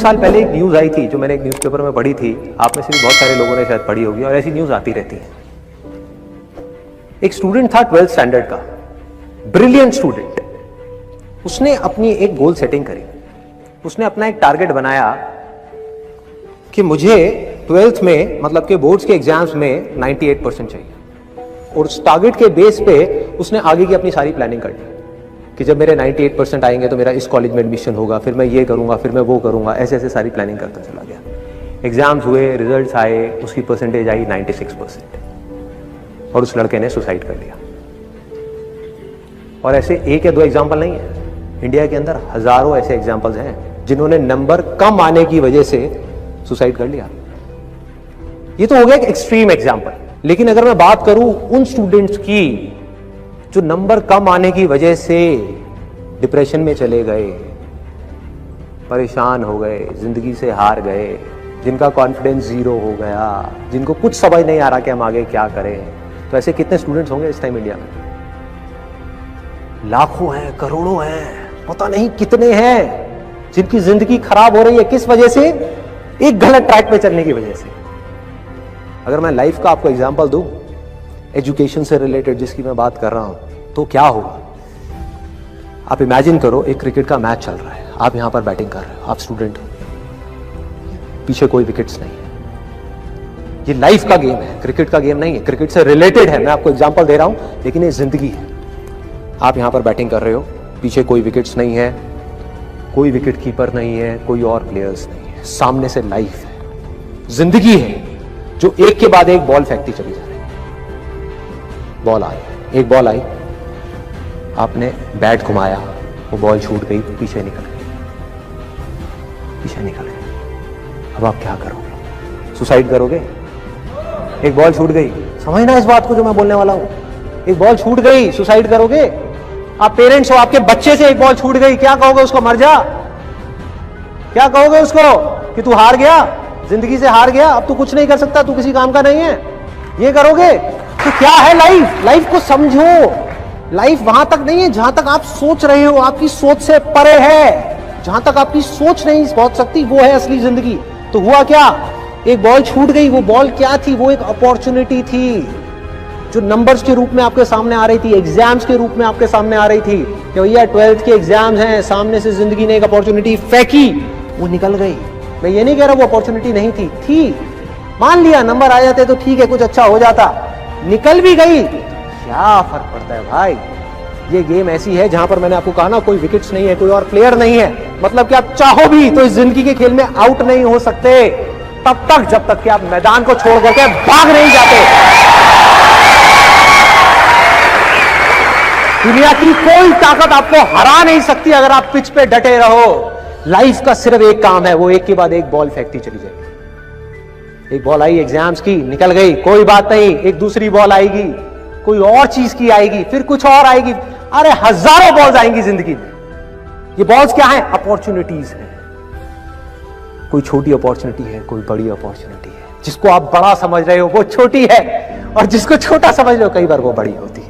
साल पहले एक न्यूज़ आई थी जो मैंने एक न्यूज़पेपर में पढ़ी थी, आप में से भी बहुत सारे लोगों ने शायद पढ़ी होगी, और ऐसी न्यूज़ आती रहती है। एक स्टूडेंट था 12th स्टैंडर्ड का, ब्रिलियंट स्टूडेंट। उसने अपनी एक गोल सेटिंग करी, उसने अपना एक टारगेट बनाया कि मुझे 12th में, मतलब कि बोर्ड्स के एग्जाम्स में 98% चाहिए, और उस टारगेट के बेस पे उसने आगे की अपनी सारी प्लानिंग कर ली कि जब मेरे 98% आएंगे तो मेरा इस कॉलेज में एडमिशन होगा, फिर मैं ये करूंगा, फिर मैं वो करूंगा, ऐसे ऐसे सारी प्लानिंग करता चला गया। एग्जाम्स हुए, रिजल्ट्स आए, उसकी परसेंटेज आई 96%, और उस लड़के ने सुसाइड कर लिया। और ऐसे एक या दो एग्जाम्पल नहीं है, इंडिया के अंदर हजारों ऐसे एग्जाम्पल्स हैं जिन्होंने नंबर कम आने की वजह से सुसाइड कर लिया। ये तो हो गया एक एक्सट्रीम एग्जाम्पल, लेकिन अगर मैं बात करूं उन स्टूडेंट्स की जो नंबर कम आने की वजह से डिप्रेशन में चले गए, परेशान हो गए, जिंदगी से हार गए, जिनका कॉन्फिडेंस जीरो हो गया, जिनको कुछ समझ नहीं आ रहा कि हम आगे क्या करें, तो ऐसे कितने स्टूडेंट्स होंगे इस टाइम इंडिया में? लाखों हैं, करोड़ों हैं, पता नहीं कितने हैं जिनकी जिंदगी खराब हो रही है। किस वजह से? एक गलत ट्रैक पे चलने की वजह से। अगर मैं लाइफ का आपको एग्जांपल दूं, एजुकेशन से रिलेटेड जिसकी मैं बात कर रहा हूं, तो क्या होगा? आप इमेजिन करो, एक क्रिकेट का मैच चल रहा है, आप यहां पर बैटिंग कर रहे हो, आप स्टूडेंट हो, पीछे कोई विकेट्स नहीं है। ये लाइफ का गेम है, क्रिकेट का गेम नहीं है, क्रिकेट से रिलेटेड है, मैं आपको एग्जांपल दे रहा हूं, लेकिन ये जिंदगी है। आप यहां पर बैटिंग कर रहे हो, पीछे कोई विकेट्स नहीं है, कोई विकेट कीपर नहीं है, कोई और प्लेयर्स नहीं है, सामने से लाइफ है, जिंदगी है जो एक के बाद एक बॉल फेंकती चली जा रही है। बॉल आई, एक बॉल आई, आपने बैट घुमाया, वो बॉल छूट गई, पीछे निकल गई, पीछे निकल गई। अब आप क्या करोगे? सुसाइड करोगे? एक बॉल छूट गई, समझना इस बात को जो मैं बोलने वाला हूं, एक बॉल छूट गई, सुसाइड करोगे? आप पेरेंट्स हो, आपके बच्चे से एक बॉल छूट गई, क्या कहोगे उसको? मर जा? क्या कहोगे उसको कि तू हार गया, जिंदगी से हार गया, अब तू कुछ नहीं कर सकता, तू किसी काम का नहीं है? ये करोगे? तो क्या है लाइफ? लाइफ को समझो। लाइफ वहां तक नहीं है जहां तक आप सोच रहे हो, आपकी सोच से परे है। जहां तक आपकी सोच नहीं पहुंच सकती, वो है असली जिंदगी। तो हुआ क्या? एक बॉल छूट गई। वो बॉल क्या थी? वो एक अपॉर्चुनिटी थी जो नंबर्स के रूप में आपके सामने आ रही थी, एग्जाम्स के रूप में आपके सामने आ रही थी कि भैया 12th के एग्जाम्स हैं, सामने से जिंदगी ने एक अपॉर्चुनिटी फेंकी, वो निकल गई। मैं ये नहीं कह रहा वो अपॉर्चुनिटी नहीं थी, मान लिया नंबर आ जाते तो ठीक है, कुछ अच्छा हो जाता, निकल भी गई, क्या फर्क पड़ता है भाई? ये गेम ऐसी है जहां पर मैंने आपको कहा ना, कोई विकेट्स नहीं है, कोई और प्लेयर नहीं है, मतलब कि आप चाहो भी तो इस जिंदगी के खेल में आउट नहीं हो सकते तब तक जब तक कि आप मैदान को छोड़ करके भाग नहीं जाते। दुनिया की कोई ताकत आपको हरा नहीं सकती अगर आप पिच पे डटे रहो। लाइफ का सिर्फ एक काम है, वो एक के बाद एक बॉल फेंकती चली जाएगी। एक बॉल आई एग्जाम्स की, निकल गई, कोई बात नहीं, एक दूसरी बॉल आएगी, कोई और चीज की आएगी, फिर कुछ और आएगी। अरे हजारों बॉल्स आएंगी जिंदगी में। ये बॉल्स क्या है? अपॉर्चुनिटीज है। कोई छोटी अपॉर्चुनिटी है, कोई बड़ी अपॉर्चुनिटी है। जिसको आप बड़ा समझ रहे हो वो छोटी है, और जिसको छोटा समझ रहे हो कई बार वो बड़ी होती है।